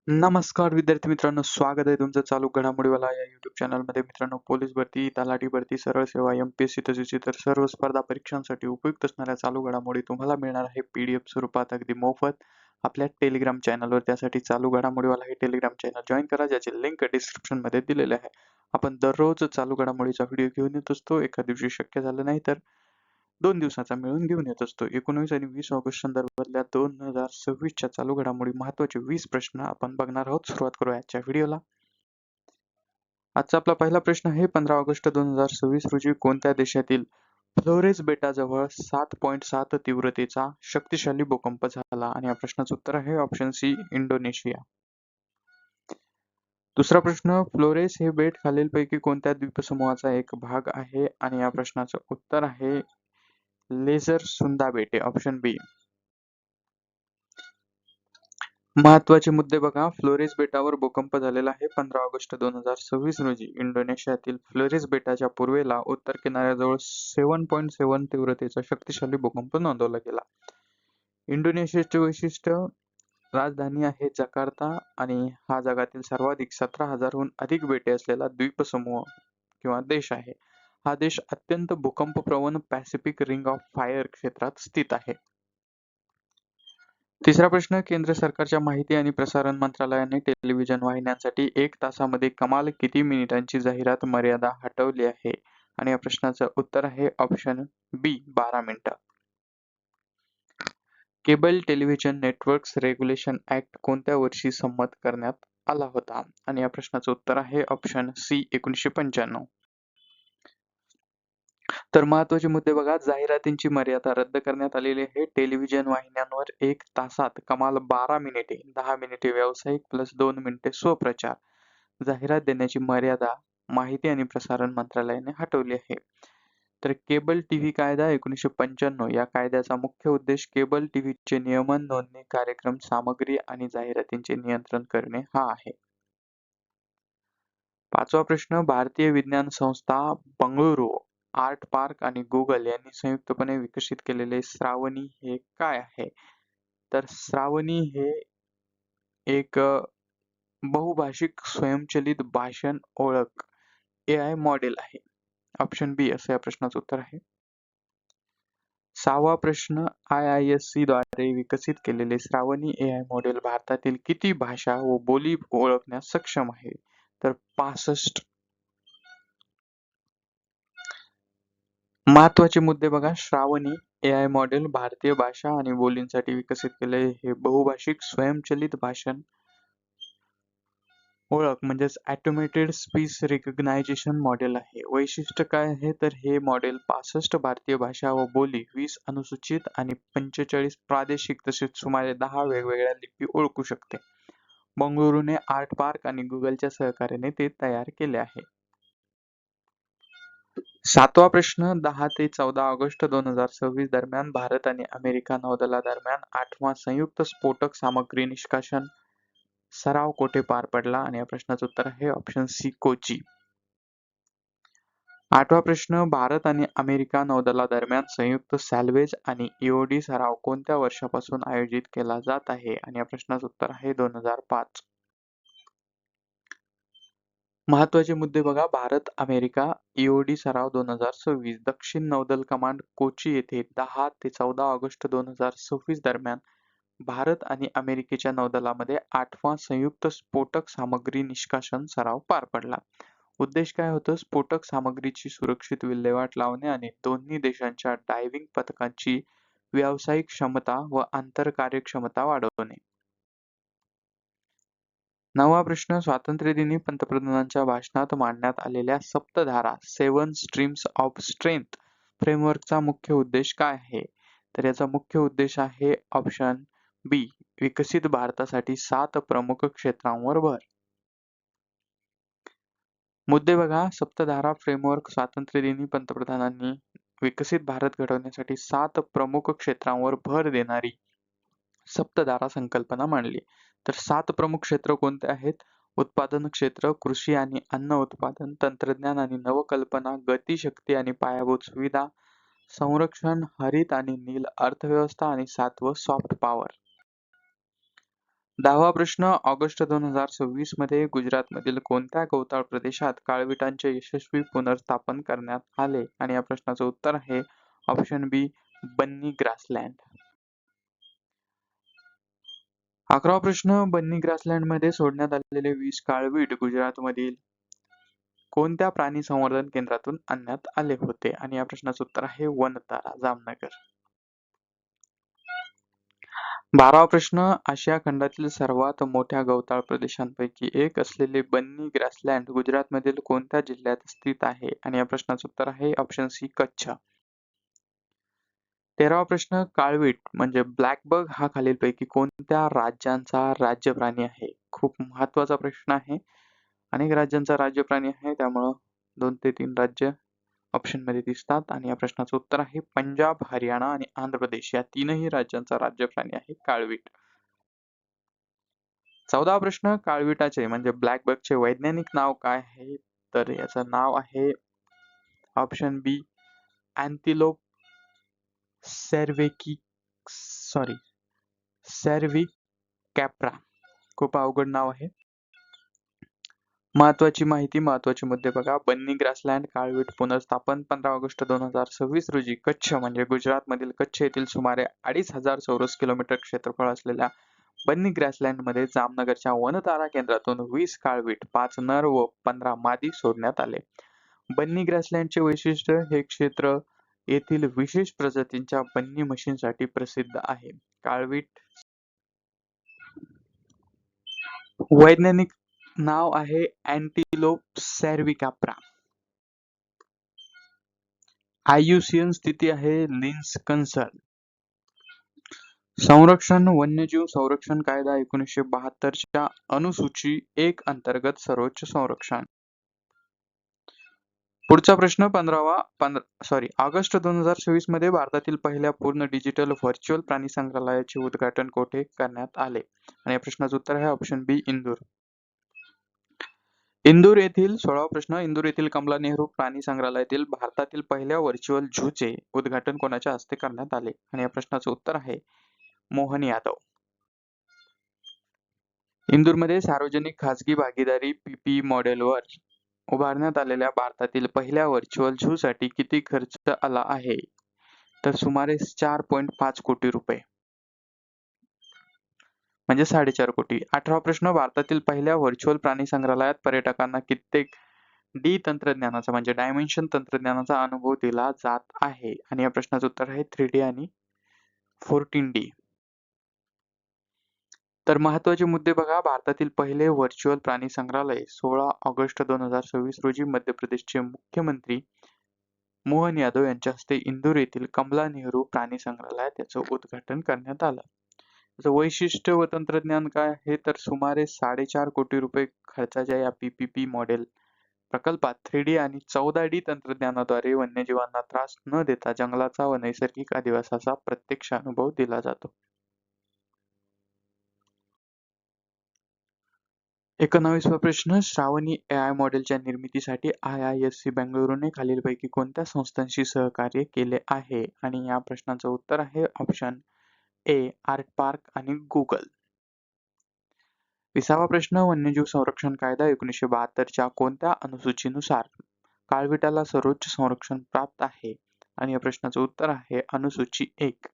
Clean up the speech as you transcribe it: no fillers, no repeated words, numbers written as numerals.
नमस्कार विद्यार्थी मित्रांनो, स्वागत आहे तुमचं चालू घडामोडीवाला या YouTube चॅनलमध्ये. मित्रांनो, पोलीस भरती, तलाठी भरती, सरळ सेवा, MPSC तसेच इतर सर्व स्पर्धा परीक्षांसाठी उपयुक्त असणाऱ्या चालू घडामोडी तुम्हाला मिळणार आहे PDF स्वरूपात अगदी मोफत आपल्या टेलिग्राम चॅनलवर. त्यासाठी चालू घडामोडीवाला हे टेलिग्राम चॅनल जॉईन करा, ज्याची लिंक डिस्क्रिप्शन मध्ये दिलेली आहे. आपण दररोज चालू घडामोडीचा व्हिडिओ घेऊन येत असतो. एका दिवशी शक्य झालं नाही तर 2 दिवसाचा मिळून घेऊन येत असतो. 19 आणि 20 ऑगस्ट संदर्भातल्या 2026च्या चालू घडामोडी महत्त्वाचे 20 प्रश्न आपण बघणार आहोत. सुरुवात करूया आजच्या व्हिडिओला. आजचा आपला पहिला प्रश्न आहे, 15 ऑगस्ट 2026 रोजी कोणत्या देशातील फ्लोरेस बेटाजवळ 7.7 तीव्रतेचा शक्तिशाली भूकंप झाला? आणि या प्रश्नाचं उत्तर आहे ऑप्शन सी, इंडोनेशिया. दुसरा प्रश्न, फ्लोरेस हे बेट खालीलपैकी कोणत्या द्वीपसमूहाचा एक भाग आहे? आणि या प्रश्नाचं उत्तर आहे लेझर सुंदा बेटे, ऑप्शन बी. महत्वाचे मुद्दे बघा. फ्लोरेस बेटावर भूकंप झालेला आहे 15 ऑगस्ट 2026 रोजी. इंडोनेशियातील फ्लोरेस बेटाच्या पूर्वेला उत्तर किनाऱ्याजवळ 7.7 तीव्रतेचा शक्तिशाली भूकंप नोंदवला गेला. इंडोनेशियाचे वैशिष्ट्य, राजधानी आहे जकार्ता आणि हा जगातील सर्वाधिक 17,000हून अधिक बेटे असलेला द्वीपसमूह किंवा देश आहे. हा देश अत्यंत भूकंपप्रवण पॅसिफिक रिंग ऑफ फायर क्षेत्रात स्थित आहे. तिसरा प्रश्न, केंद्र सरकारच्या माहिती आणि प्रसारण मंत्रालयाने टेलिव्हिजन वाहिन्यांसाठी 1 तासामध्ये कमाल किती मिनिटांची जाहिरात मर्यादा हटवली आहे? आणि या प्रश्नाचं उत्तर आहे ऑप्शन बी, 12 मिनिटं. Cable television networks regulation act कोणत्या वर्षी संमत करण्यात आला होता? आणि या प्रश्नाचं उत्तर आहे ऑप्शन सी, 1995. तर महत्वाचे मुद्दे बघा. जाहिरातींची मर्यादा रद्द करण्यात आलेली आहे. टेलिव्हिजन वाहिन्यांवर 1 तासात कमाल 12 मिनिटे, 10 मिनिटे व्यावसायिक प्लस 2 मिनिटे स्वप्रचार जाहिरात देण्याची मर्यादा माहिती आणि प्रसारण मंत्रालयाने हटवली आहे. तर केबल टीव्ही कायदा 1995, या कायद्याचा मुख्य उद्देश केबल टीव्हीचे नियमन, नोंदणी, कार्यक्रम सामग्री आणि जाहिरातींचे नियंत्रण करणे हा आहे. पाचवा प्रश्न, भारतीय विज्ञान संस्था बंगळुरू, आर्ट पार्क आणि गुगल यांनी संयुक्तपणे विकसित केलेले श्रावणी हे काय आहे? तर श्रावणी हे एक बहुभाषिक स्वयंचलित भाषण ओळख AI मॉडेल आहे. ऑप्शन बी असं या प्रश्नाचं उत्तर आहे. सहावा प्रश्न, IISc द्वारे विकसित केलेले श्रावणी AI मॉडेल भारतातील किती भाषा व बोली ओळखण्यास सक्षम आहे? तर 65. महत्वाचे मुद्दे बघा. श्रावणी AI मॉडेल भारतीय भाषा आणि बोलींसाठी विकसित केले. हे बहुभाषिक स्वयंचलित भाषण ओळख म्हणजेच ऑटोमेटेड स्पीच रिकग्नायझेशन मॉडेल आहे. वैशिष्ट्य काय आहे? तर हे मॉडेल 65 भारतीय भाषा व बोली, 20 अनुसूचित आणि 45 प्रादेशिक तसेच सुमारे 10 वेगवेगळ्या लिपी ओळखू शकते. बंगळुरूने आर्ट पार्क आणि गुगलच्या सहकार्याने ते तयार केले आहे. सातवा प्रश्न, 10 ते 14 ऑगस्ट 2026 दरम्यान भारत आणि अमेरिका नौदलादरम्यान 8वा संयुक्त स्फोटक सामग्री निष्कासन सराव कोठे पार पडला? आणि या प्रश्नाचं उत्तर आहे ऑप्शन सी, कोची. आठवा प्रश्न, भारत आणि अमेरिका नौदलादरम्यान संयुक्त सॅल्वेज आणि EOD सराव कोणत्या वर्षापासून आयोजित केला जात आहे? आणि या प्रश्नाचं उत्तर आहे 2005. महत्वाचे मुद्दे बघा. भारत अमेरिका EOD सराव 2026. दक्षिण नौदल कमांड कोची येथे 10 ते 14 ऑगस्ट 2026 दरम्यान भारत आणि अमेरिकेच्या नौदलामध्ये 8वा संयुक्त स्फोटक सामग्री निष्कासन सराव पार पडला. उद्देश काय होतं? स्फोटक सामग्रीची सुरक्षित विल्हेवाट लावणे आणि दोन्ही देशांच्या डायव्हिंग पथकांची व्यावसायिक क्षमता व आंतर कार्यक्षमता वाढवणे. नववा प्रश्न, स्वातंत्र्यदिनी पंतप्रधानांच्या भाषणात मांडण्यात आलेल्या सप्तधारा 7 स्ट्रीम्स ऑफ स्ट्रेंथ फ्रेमवर्कचा मुख्य उद्देश काय आहे? तर याचा मुख्य उद्देश आहे ऑप्शन बी, विकसित भारतासाठी 7 प्रमुख क्षेत्रांवर भर. मुद्दे बघा. सप्तधारा फ्रेमवर्क स्वातंत्र्यदिनी पंतप्रधानांनी विकसित भारत घडवण्यासाठी 7 प्रमुख क्षेत्रांवर भर देणारी सप्तधारा संकल्पना मांडली. तर 7 प्रमुख क्षेत्र कोणते आहेत? उत्पादन क्षेत्र, कृषी आणि अन्न उत्पादन, तंत्रज्ञान आणि नवकल्पना, गतिशक्ती आणि पायाभूत सुविधा, संरक्षण, हरित आणि नील अर्थव्यवस्था आणि 7वं सॉफ्ट पॉवर. 10वा प्रश्न, ऑगस्ट 2026 मध्ये गुजरातमधील कोणत्या गवताळ प्रदेशात काळविटांचे यशस्वी पुनर्स्थापन करण्यात आले? आणि या प्रश्नाचं उत्तर आहे ऑप्शन बी, बन्नी ग्रासलँड. 11वा प्रश्न, बन्नी ग्रासलँडमध्ये सोडण्यात आलेले 20 काळवीट गुजरातमधील कोणत्या प्राणी संवर्धन केंद्रातून आणण्यात आले होते? आणि या प्रश्नाचं उत्तर आहे वनतारा, जामनगर. 12वा प्रश्न, आशिया खंडातील सर्वात मोठ्या गवताळ प्रदेशांपैकी एक असलेले बन्नी ग्रासलँड गुजरातमधील कोणत्या जिल्ह्यात स्थित आहे? आणि या प्रश्नाचं उत्तर आहे ऑप्शन सी, कच्छ. 13वा प्रश्न, काळवीट म्हणजे ब्लॅकबग हा खालीलपैकी कोणत्या राज्यांचा राज्य प्राणी आहे? खूप महत्वाचा प्रश्न आहे. अनेक राज्यांचा राज्य प्राणी आहे, त्यामुळं 2 ते 3 राज्य ऑप्शन मध्ये दिसतात. आणि या प्रश्नाचं उत्तर आहे पंजाब, हरियाणा आणि आंध्र प्रदेश या तीनही राज्यांचा राज्य प्राणी आहे काळवीट. 14वा प्रश्न, काळविटाचे म्हणजे ब्लॅकबकचे वैज्ञानिक नाव काय आहे? तर याचं नाव आहे ऑप्शन बी, अँटिलोप सर्व्हिकॅप्रा. खूप अवघड नाव आहे. महत्वाची माहिती, महत्वाचे मुद्दे बघा. बन्नी ग्रासलँड काळवीट पुनर्स्थापन 15 ऑगस्ट 2026 रोजी कच्छ म्हणजे गुजरातमधील कच्छ येथील सुमारे 2500 चौरस किलोमीटर क्षेत्रफळ असलेल्या बन्नी ग्रासलँडमध्ये जामनगरच्या वनतारा केंद्रातून 20 काळवीट, 5 नर व 15 मादी सोडण्यात आले. बन्नी ग्रासलँडचे वैशिष्ट्य, हे क्षेत्र येथील विशेष प्रजातींच्या बन्नी म्हशींसाठी प्रसिद्ध आहे. काळवीट वैज्ञानिक नाव आहे अँटिलोप सर्व्हिकॅप्रा. IUCN स्थिती आहे लिन्स-कन्सल. संरक्षण, वन्यजीव संरक्षण कायदा 1972 च्या अनुसूची 1 अंतर्गत सर्वोच्च संरक्षण. पुढचा प्रश्न ऑगस्ट 2026 मध्ये भारतातील पहिल्या पूर्ण डिजिटल व्हर्च्युअल प्राणी संग्रहालयाचे उद्घाटन कोठे करण्यात आले? आणि या प्रश्नाचं उत्तर आहे ऑप्शन बी, इंदूर. इंदूर येथील 16वा प्रश्न, इंदूर येथील कमला नेहरू प्राणी संग्रहालयातील भारतातील पहिल्या व्हर्च्युअल झूचे उद्घाटन कोणाच्या हस्ते करण्यात आले? आणि या प्रश्नाचं उत्तर आहे मोहन यादव. इंदूरमध्ये सार्वजनिक खासगी भागीदारी PPP मॉडेलवर उभारण्यात आलेल्या भारतातील पहिल्या व्हर्च्युअल झू साठी किती खर्च आला आहे? तर सुमारे 4.5 कोटी रुपये, म्हणजे 4.5 कोटी. 18वा प्रश्न, भारतातील पहिल्या व्हर्च्युअल प्राणी संग्रहालयात पर्यटकांना कित्येक डी तंत्रज्ञानाचा म्हणजे डायमेन्शन तंत्रज्ञानाचा अनुभव दिला जात आहे? आणि या प्रश्नाचं उत्तर आहे 3D आणि 14D. तर महत्वाचे मुद्दे बघा. भारतातील पहिले व्हर्च्युअल प्राणी संग्रहालय 16 ऑगस्ट 2026 रोजी मध्य प्रदेशचे मुख्यमंत्री मोहन यादव यांच्या हस्ते इंदूर येथील कमला नेहरू प्राणी संग्रहालयात याचं उद्घाटन करण्यात आलं. त्याचं वैशिष्ट्य व तंत्रज्ञान काय आहे? तर सुमारे 4.5 कोटी रुपये खर्चाच्या या PPP मॉडेल प्रकल्पात 3D आणि 14D तंत्रज्ञानाद्वारे वन्यजीवांना त्रास न देता जंगलाचा व नैसर्गिक अधिवासाचा प्रत्यक्ष अनुभव दिला जातो. 19वा प्रश्न, श्रावणी AI मॉडेलच्या निर्मितीसाठी IISc बेंगळुरूने खालीलपैकी कोणत्या संस्थांशी सहकार्य केले आहे? आणि या प्रश्नाचं उत्तर आहे ऑप्शन ए, आर्टपार्क आणि गुगल. 20वा प्रश्न, वन्यजीव संरक्षण कायदा 1972 च्या कोणत्या अनुसूचीनुसार काळविटाला सर्वोच्च संरक्षण प्राप्त आहे? आणि या प्रश्नाचं उत्तर आहे अनुसूची 1.